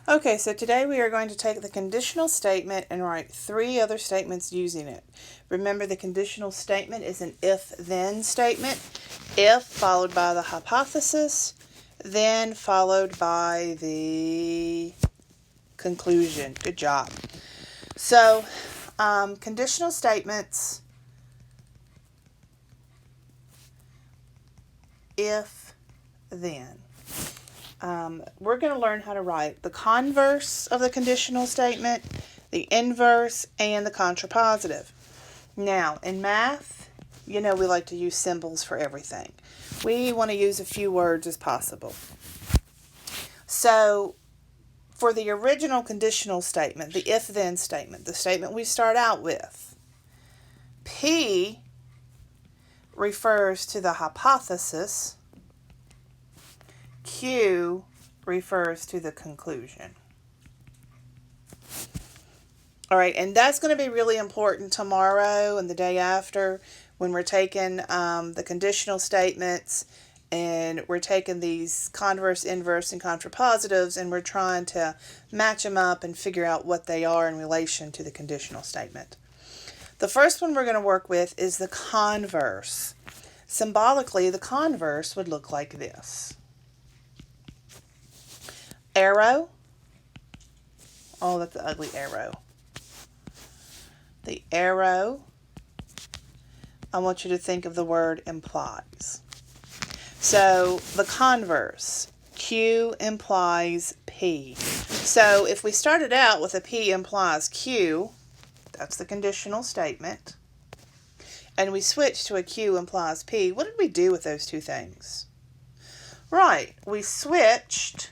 Okay, so today we are going to take the conditional statement and write 3 other statements using it. Remember, the conditional statement is an if-then statement. If followed by the hypothesis, then followed by the conclusion. Good job. So, conditional statements, if, then. We're going to learn how to write the converse of the conditional statement, the inverse, and the contrapositive. Now, in math, we like to use symbols for everything. We want to use as few words as possible. So, for the original conditional statement, the if-then statement, the statement we start out with, P refers to the hypothesis, Q refers to the conclusion. All right, and that's going to be really important tomorrow and the day after when we're taking the conditional statements and we're taking these converse, inverse, and contrapositives and we're trying to match them up and figure out what they are in relation to the conditional statement. The first one we're going to work with is the converse. Symbolically, the converse would look like this. Arrow. Oh, that's an ugly arrow. The arrow, I want you to think of the word implies. So the converse, Q implies P. So if we started out with a P implies Q, that's the conditional statement, and we switched to a Q implies P, what did we do with those two things? Right, we switched,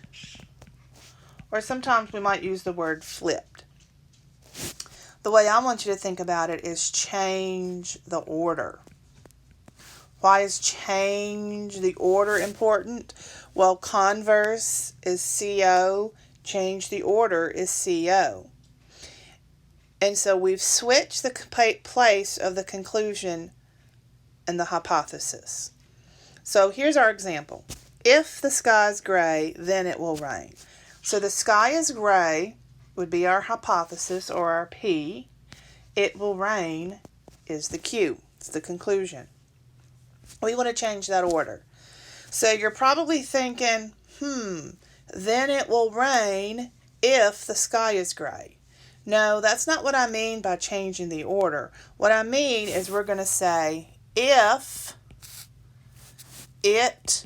or sometimes we might use the word flipped. The way I want you to think about it is change the order. Why is change the order important? Well, converse is CO, change the order is CO. And so we've switched the place of the conclusion and the hypothesis. So here's our example. If the sky is gray, then it will rain. So the sky is gray would be our hypothesis or our P. It will rain is the Q. It's the conclusion. We want to change that order. So you're probably thinking, then it will rain if the sky is gray. No, that's not what I mean by changing the order. What I mean is we're going to say, if it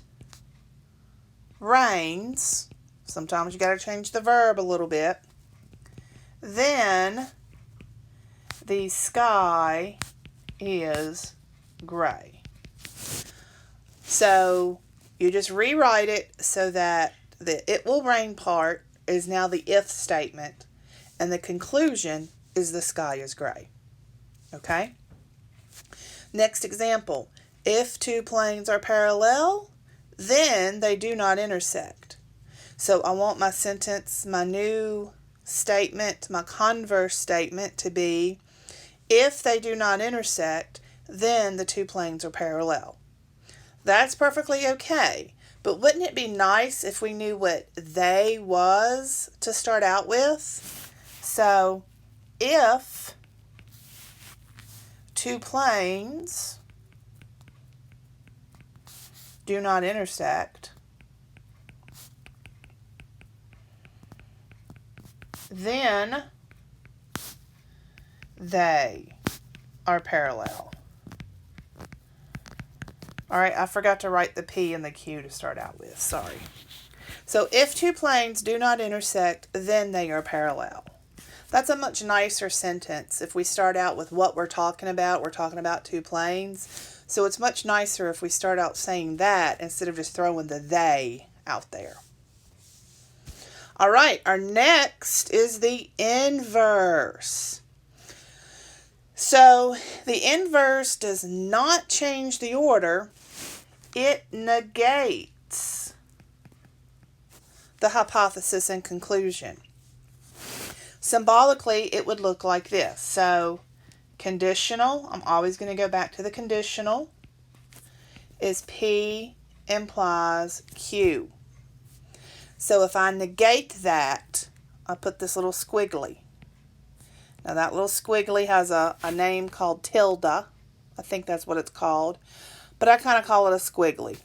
rains, sometimes you got to change the verb a little bit, then the sky is gray. So you just rewrite it so that the it will rain part is now the if statement and the conclusion is the sky is gray. Okay? Next example. If two planes are parallel, then they do not intersect. So I want my sentence, my new statement, my converse statement to be, if they do not intersect, then the two planes are parallel. That's perfectly okay, but wouldn't it be nice if we knew what they was to start out with? So, if two planes do not intersect, then they are parallel. All right, I forgot to write the P and the Q to start out with. Sorry. So if two planes do not intersect, then they are parallel. That's a much nicer sentence if we start out with what we're talking about. We're talking about two planes. So it's much nicer if we start out saying that instead of just throwing the they out there. All right, our next is the inverse. So the inverse does not change the order. It negates the hypothesis and conclusion. Symbolically, it would look like this. So conditional, I'm always going to go back to the conditional, is P implies Q. So if I negate that, I put this little squiggly. Now that little squiggly has a name called tilde. I think that's what it's called. But I kind of call it a squiggly.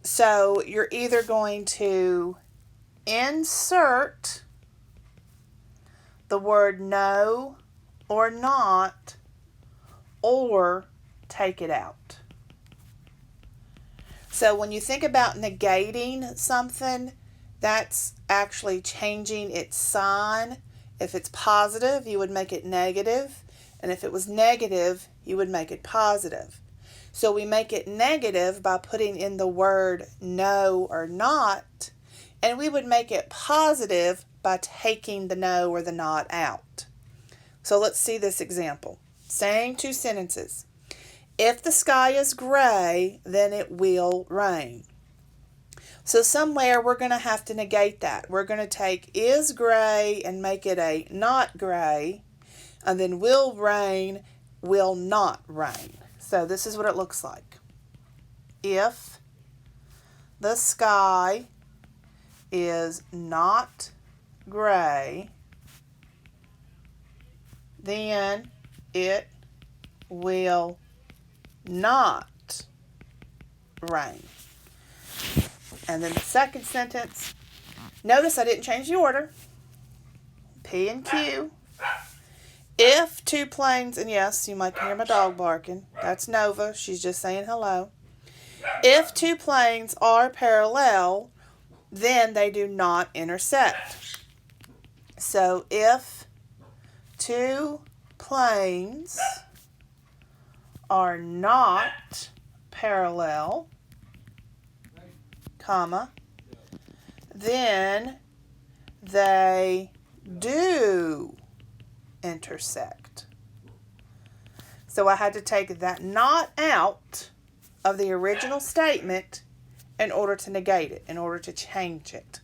So you're either going to insert the word no or not, or take it out. So when you think about negating something, that's actually changing its sign. If it's positive, you would make it negative. And if it was negative, you would make it positive. So we make it negative by putting in the word no or not. And we would make it positive by taking the no or the not out. So let's see this example. Same two sentences. If the sky is gray, then it will rain. So somewhere we're going to have to negate that. We're going to take is gray and make it a not gray. And then will rain, will not rain. So this is what it looks like. If the sky is not gray, then it will not rain. And then the second sentence, notice I didn't change the order. P and Q. If two planes, and yes, you might hear my dog barking. That's Nova. She's just saying hello. If two planes are parallel, then they do not intersect. So if two planes are not parallel, comma, then they do intersect. So I had to take that not out of the original statement in order to negate it, in order to change it.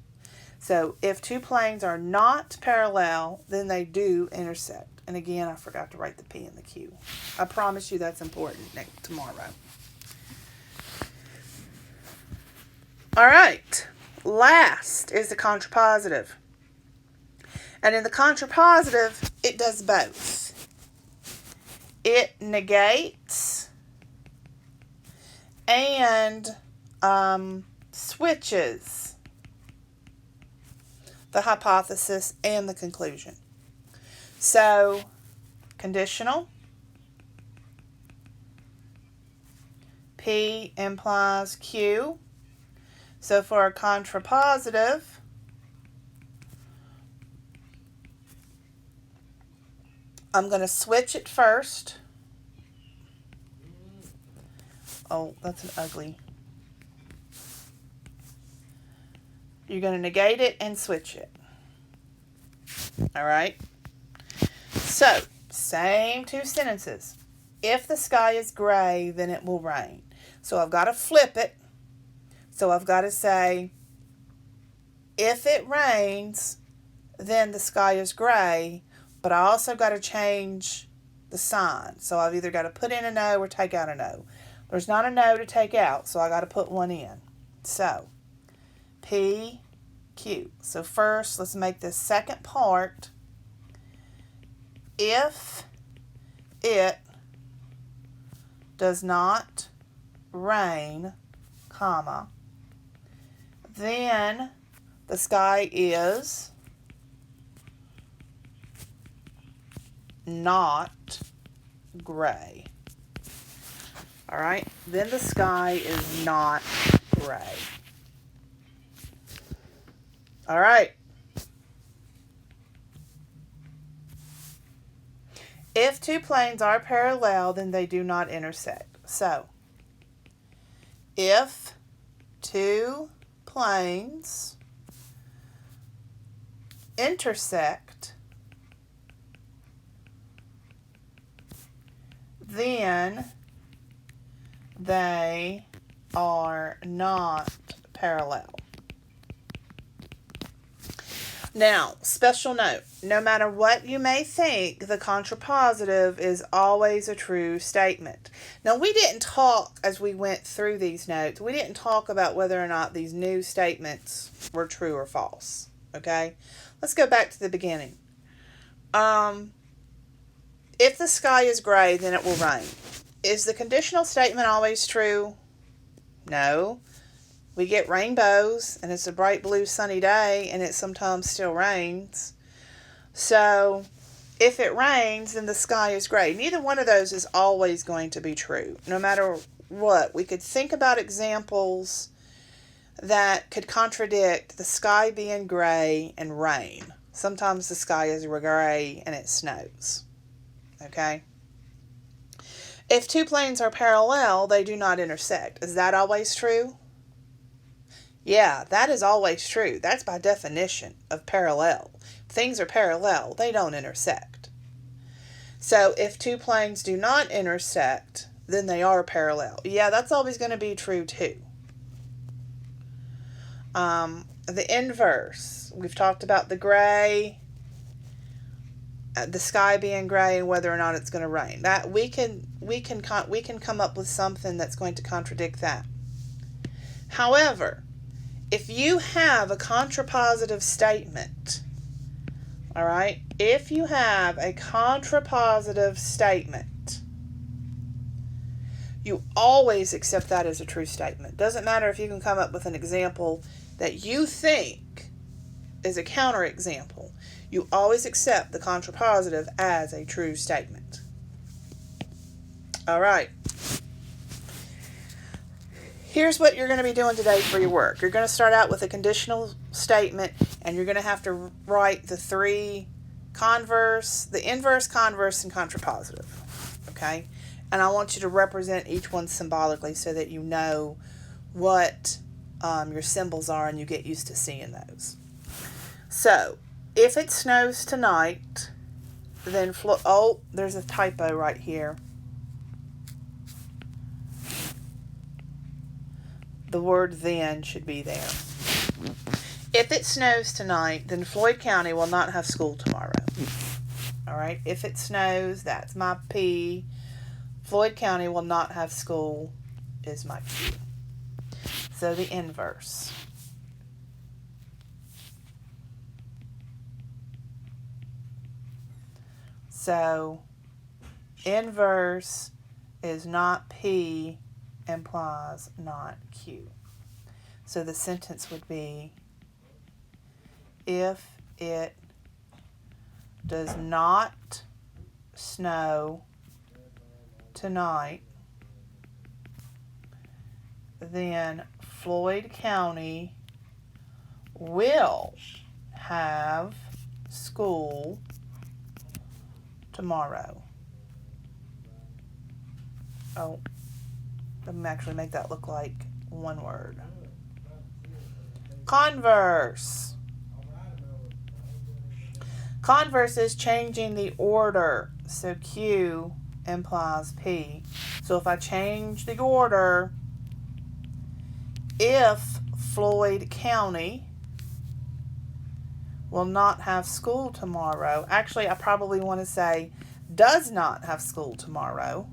So if two planes are not parallel, then they do intersect. And again, I forgot to write the P and the Q. I promise you that's important tomorrow. All right. Last is the contrapositive. And in the contrapositive, it does both. It negates and switches the hypothesis and the conclusion. So, conditional. P implies Q. So for a contrapositive, I'm going to switch it first. Oh, that's an ugly. You're going to negate it and switch it. All right. So, same two sentences. If the sky is gray, then it will rain. So I've got to flip it. So I've got to say, if it rains, then the sky is gray. But I also got to change the sign. So I've either got to put in a no or take out a no. There's not a no to take out, so I got to put one in. So, P, Q. So first, let's make this second part. If it does not rain, comma, then the sky is not gray. All right, then the sky is not gray. All right. If two planes are parallel, then they do not intersect. So, if two planes intersect, then they are not parallel. Now, special note, no matter what you may think, the contrapositive is always a true statement. Now, we didn't talk as we went through these notes. We didn't talk about whether or not these new statements were true or false. Okay? Let's go back to the beginning. If the sky is gray, then it will rain. Is the conditional statement always true? No. We get rainbows, and it's a bright blue sunny day, and it sometimes still rains. So, if it rains, then the sky is gray. Neither one of those is always going to be true, no matter what. We could think about examples that could contradict the sky being gray and rain. Sometimes the sky is gray and it snows. Okay? If two planes are parallel, they do not intersect. Is that always true? Yeah, that is always true. That's by definition of parallel. If things are parallel, they don't intersect. So if two planes do not intersect, then they are parallel. Yeah, that's always going to be true too. The inverse. We've talked about the gray, the sky being gray, and whether or not it's going to rain. That we can come up with something that's going to contradict that. However, if you have a contrapositive statement, all right, if you have a contrapositive statement, you always accept that as a true statement. Doesn't matter if you can come up with an example that you think is a counterexample. You always accept the contrapositive as a true statement. All right. Here's what you're going to be doing today for your work. You're going to start out with a conditional statement, and you're going to have to write the three converse, the inverse, converse, and contrapositive. Okay? And I want you to represent each one symbolically so that you know what your symbols are and you get used to seeing those. So, if it snows tonight, then there's a typo right here. The word then should be there. If it snows tonight, then Floyd County will not have school tomorrow. All right? If it snows, that's my P. Floyd County will not have school is my Q. So the inverse. So inverse is not P, implies not Q. So the sentence would be, if it does not snow tonight, then Floyd County will have school tomorrow. Oh, let me actually make that look like one word. Converse. Converse is changing the order. So Q implies P. So if I change the order, if Floyd County will not have school tomorrow, actually I probably want to say does not have school tomorrow,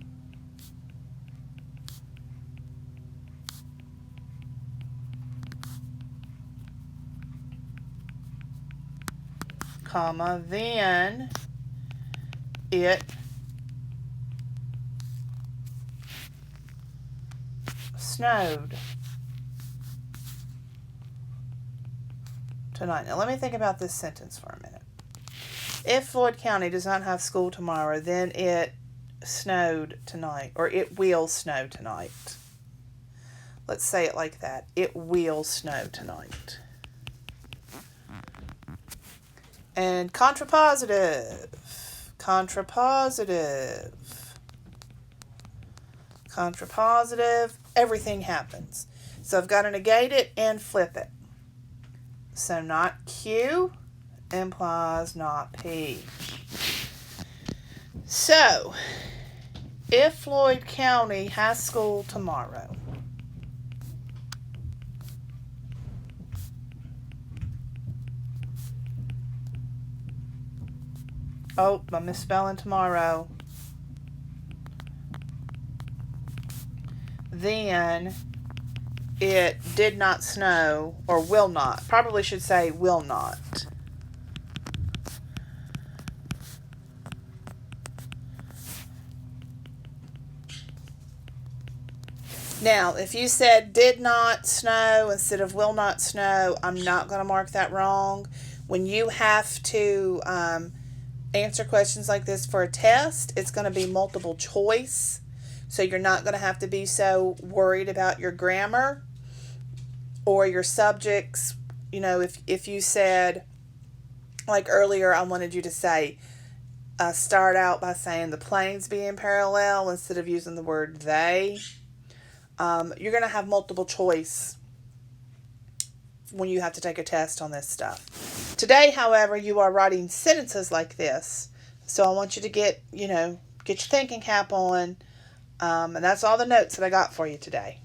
comma, then it snowed tonight. Now let me think about this sentence for a minute. If Floyd County does not have school tomorrow, then it snowed tonight, or it will snow tonight. Let's say it like that. It will snow tonight. And contrapositive. Contrapositive. Contrapositive. Everything happens. So I've got to negate it and flip it. So not Q implies not P. So, if Floyd County has school tomorrow, oh, I'm misspelling tomorrow. then it did not snow, or will not. Probably should say will not. Now, if you said did not snow instead of will not snow, I'm not going to mark that wrong. When you have to answer questions like this for a test, it's going to be multiple choice. So you're not going to have to be so worried about your grammar or your subjects. You know, if you said, like earlier, I wanted you to say, start out by saying the planes being parallel instead of using the word they. You're going to have multiple choice when you have to take a test on this stuff. Today, however, you are writing sentences like this. So I want you to get your thinking cap on. And that's all the notes that I got for you today.